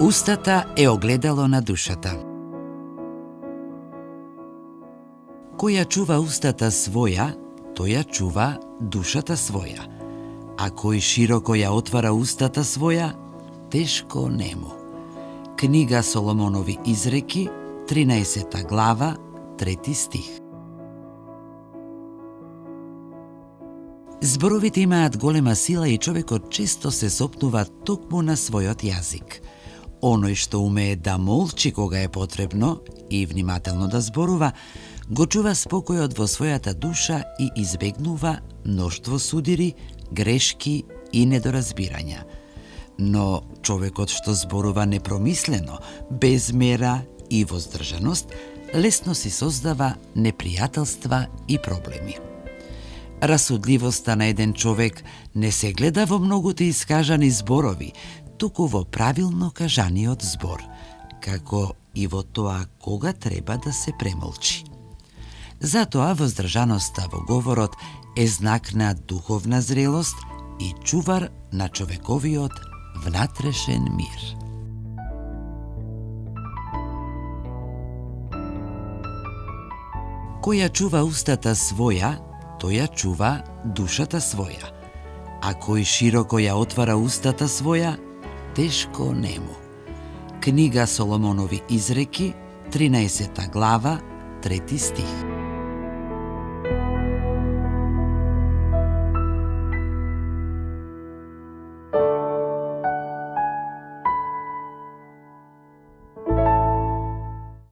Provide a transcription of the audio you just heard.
Устата е огледало на душата. Кој ја чува устата своја, тој ја чува душата своја. А кој широко ја отвара устата своја, тешко нему. Книга Соломонови изреки, 13 глава, 3 стих. Зборовите имаат голема сила и човекот често се сопнува токму на својот јазик. Оној што умее да молчи кога е потребно и внимателно да зборува, го чува спокојот во својата душа и избегнува мноштво судири, грешки и недоразбирања. Но човекот што зборува непромислено, без мера и воздржаност, лесно си создава непријателства и проблеми. Расудливоста на еден човек не се гледа во многуте искажани зборови, туку во правилно кажаниот збор, како и во тоа кога треба да се премолчи. Затоа воздржаноста во говорот е знак на духовна зрелост и чувар на човековиот внатрешен мир. Кој ја чува устата своја, тој ја чува душата своја. А кој широко ја отвара устата своја, тешко нему. Книга Соломонови изреки, 13 глава, 3 стих.